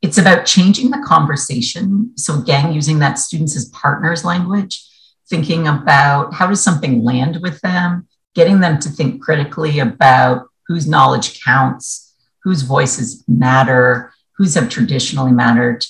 It's about changing the conversation. So again, using that students as partners language, thinking about how does something land with them, getting them to think critically about whose knowledge counts, whose voices matter, whose have traditionally mattered,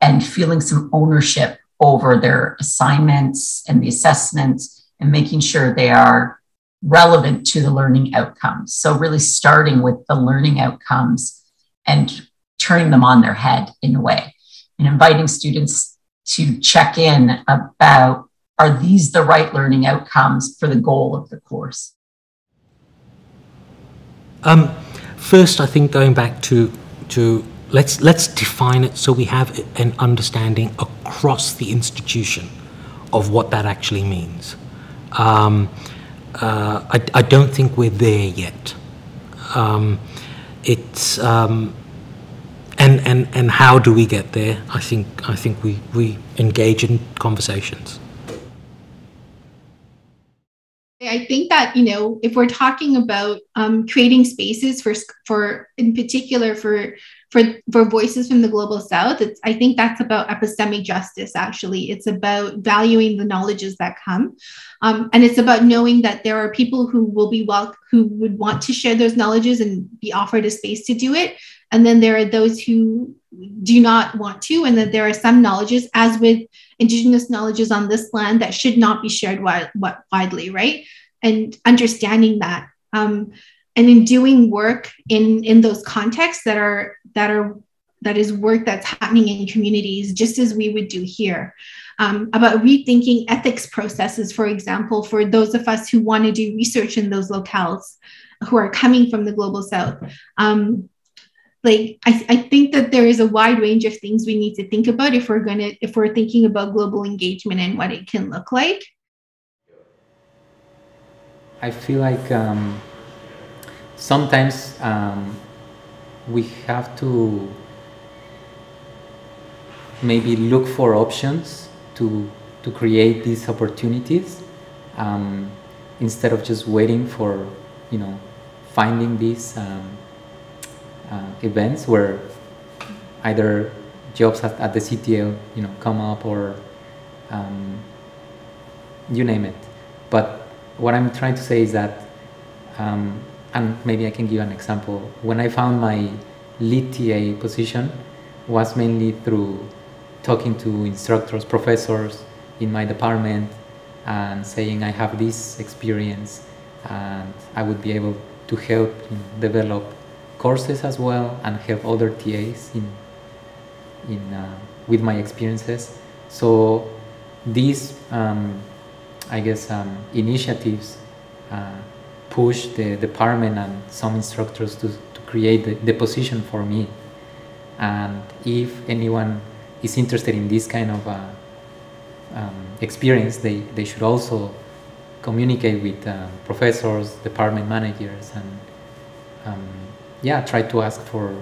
and feeling some ownership over their assignments and the assessments and making sure they are relevant to the learning outcomes. So really starting with the learning outcomes and turning them on their head in a way and inviting students to check in about, are these the right learning outcomes for the goal of the course? First, I think going back to let's define it so we have an understanding across the institution of what that actually means. I don't think we're there yet. And how do we get there? I think we engage in conversations. I think that, you know, if we're talking about creating spaces for in particular for voices from the Global South, I think that's about epistemic justice, actually. It's about valuing the knowledges that come. And it's about knowing that there are people who would want to share those knowledges and be offered a space to do it. And then there are those who do not want to, and that there are some knowledges, as with Indigenous knowledges on this land, that should not be shared widely, right? And understanding that, and in doing work in those contexts that is work that's happening in communities, just as we would do here, about rethinking ethics processes, for example, for those of us who want to do research in those locales, who are coming from the Global South. I think that there is a wide range of things we need to think about if we're thinking about global engagement and what it can look like. I feel like sometimes we have to maybe look for options to create these opportunities instead of just waiting for, you know, finding these events where either jobs at the CTL, you know, come up, or you name it. But what I'm trying to say is that, and maybe I can give an example. When I found my lead TA position was mainly through talking to instructors, professors in my department, and saying I have this experience and I would be able to help develop courses as well and help other TAs with my experiences. So these, I guess, initiatives push the department and some instructors to create the position for me. And if anyone is interested in this kind of experience, they should also communicate with professors, department managers, and yeah, try to ask for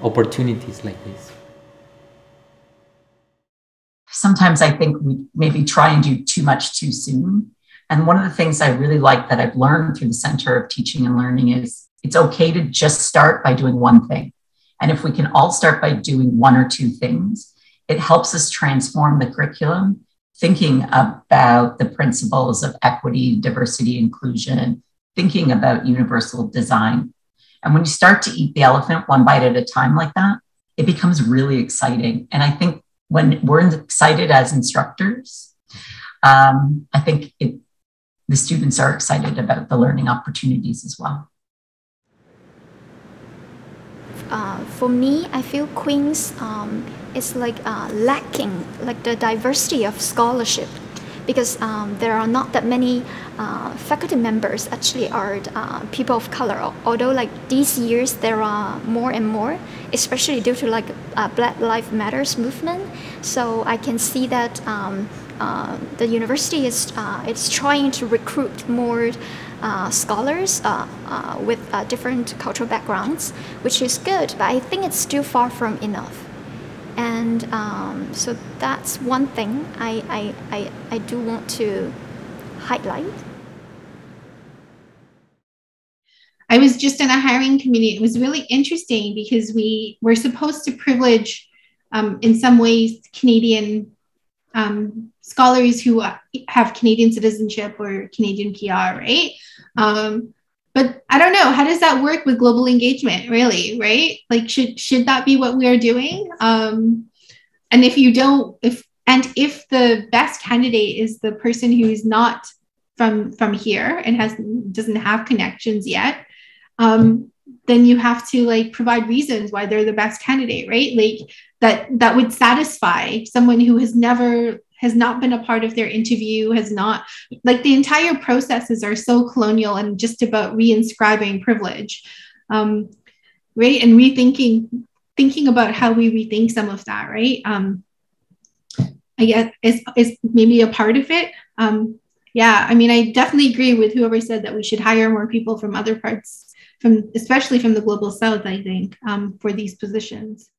opportunities like this. Sometimes I think we maybe try and do too much too soon. And one of the things I really like that I've learned through the Center of Teaching and Learning is it's okay to just start by doing one thing. And if we can all start by doing one or two things, it helps us transform the curriculum, thinking about the principles of equity, diversity, inclusion, thinking about universal design. And when you start to eat the elephant one bite at a time like that, it becomes really exciting. And I think when we're excited as instructors, I think the students are excited about the learning opportunities as well. For me, I feel Queen's is like lacking like the diversity of scholarship, because there are not that many faculty members actually are people of color, although like these years there are more and more, especially due to like Black Lives Matters movement. So I can see that the university is it's trying to recruit more scholars with different cultural backgrounds, which is good, but I think it's still far from enough. And so that's one thing I do want to highlight. I was just in a hiring committee. It was really interesting because we were supposed to privilege, in some ways, Canadian scholars who have Canadian citizenship or Canadian PR, right? But I don't know, how does that work with global engagement, really, right? Like, should that be what we are doing? And if you don't, if the best candidate is the person who is not from here and doesn't have connections yet, then you have to like provide reasons why they're the best candidate, right? Like that would satisfy someone who has not been a part of their interview, has not, like, the entire processes are so colonial and just about reinscribing privilege, right? And thinking about how we rethink some of that, right? I guess is maybe a part of it. Yeah, I mean, I definitely agree with whoever said that we should hire more people from other parts, especially from the global south, I think, for these positions.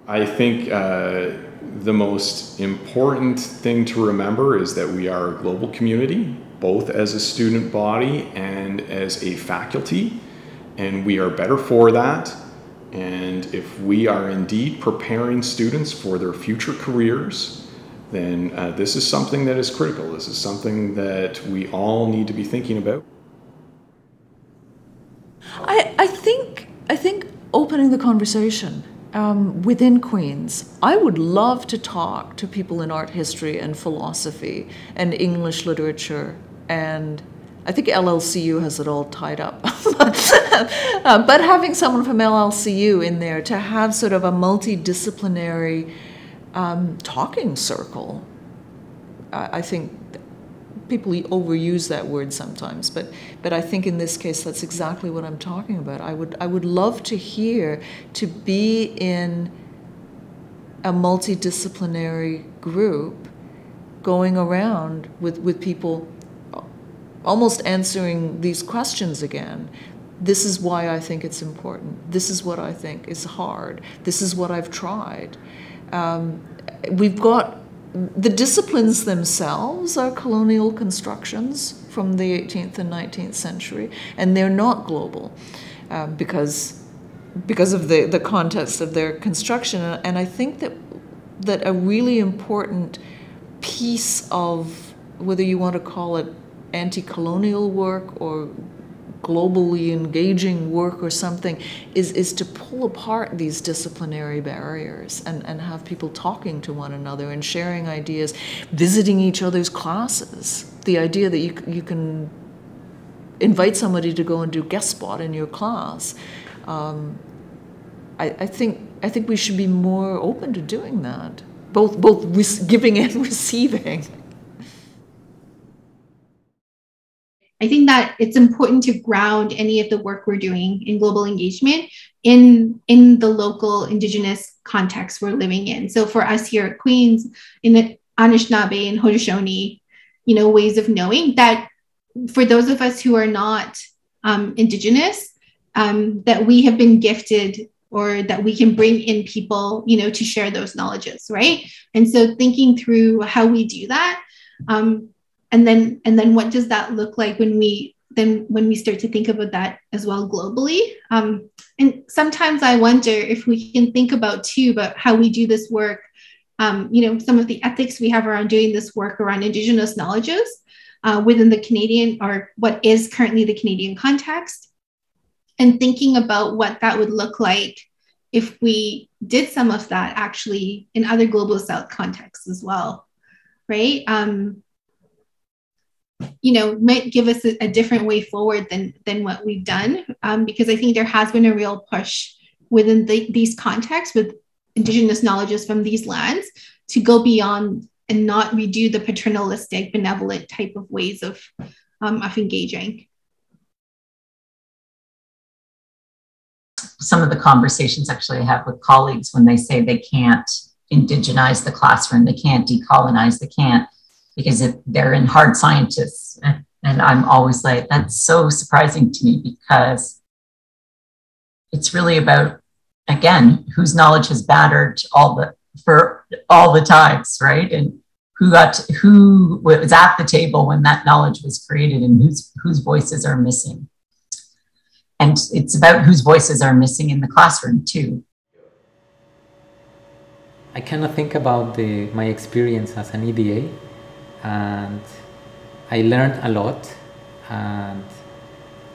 I think the most important thing to remember is that we are a global community, both as a student body and as a faculty, and we are better for that. And if we are indeed preparing students for their future careers, then this is something that is critical. This is something that we all need to be thinking about. I think opening the conversation within Queen's, I would love to talk to people in art history and philosophy and English literature, and I think LLCU has it all tied up. But having someone from LLCU in there to have sort of a multidisciplinary talking circle, I think people overuse that word sometimes, but I think in this case that's exactly what I'm talking about. I would love to be in a multidisciplinary group going around with people almost answering these questions again. This is why I think it's important. This is what I think is hard. This is what I've tried. We've got the disciplines themselves are colonial constructions from the 18th and 19th century, and they're not global because of the context of their construction. And I think that a really important piece of, whether you want to call it anti-colonial work or globally engaging work or something, is to pull apart these disciplinary barriers and have people talking to one another and sharing ideas, visiting each other's classes. The idea that you can invite somebody to go and do guest spot in your class. I think we should be more open to doing that, both giving and receiving. I think that it's important to ground any of the work we're doing in global engagement in the local Indigenous context we're living in. So for us here at Queen's, in the Anishinaabe and Haudenosaunee, ways of knowing that, for those of us who are not Indigenous, that we have been gifted, or that we can bring in people, to share those knowledges, right? And so thinking through how we do that, and then what does that look like when we start to think about that as well globally? And sometimes I wonder if we can think about how we do this work, some of the ethics we have around doing this work around Indigenous knowledges within the Canadian, or what is currently the Canadian context, and thinking about what that would look like if we did some of that actually in other global South contexts as well, right? Might give us a different way forward than what we've done, because I think there has been a real push within these contexts with Indigenous knowledges from these lands to go beyond and not redo the paternalistic, benevolent type of ways of engaging. Some of the conversations actually I have with colleagues when they say they can't indigenize the classroom, they can't decolonize, they can't, because they're in hard scientists. And I'm always like, that's so surprising to me, because it's really about, again, whose knowledge has mattered for all the times, right? And who was at the table when that knowledge was created, and whose voices are missing. And it's about whose voices are missing in the classroom too. I kind of think about my experience as an EDA, and I learned a lot, and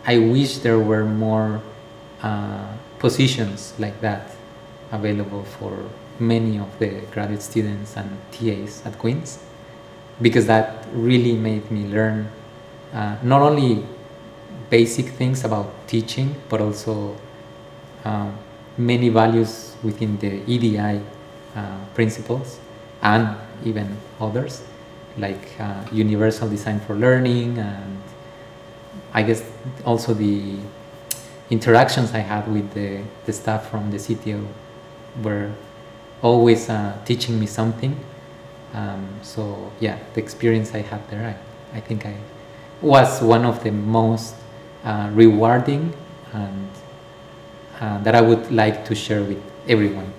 I wish there were more positions like that available for many of the graduate students and TAs at Queen's, because that really made me learn not only basic things about teaching, but also many values within the EDI principles, and even others, like universal design for learning, and I guess also the interactions I had with the staff from the CTO were always teaching me something. So yeah, the experience I had there, I think I was one of the most rewarding, and that I would like to share with everyone.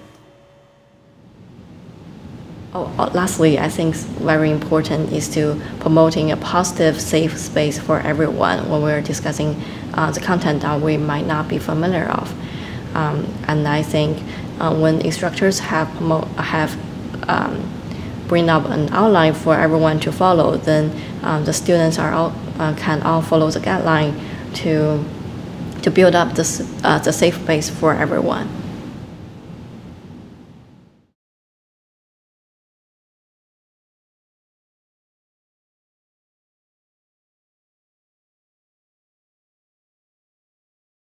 Lastly, I think very important is to promoting a positive, safe space for everyone when we're discussing the content that we might not be familiar of. And I think when instructors have bring up an outline for everyone to follow, then the students can all follow the guideline to build up the safe space for everyone.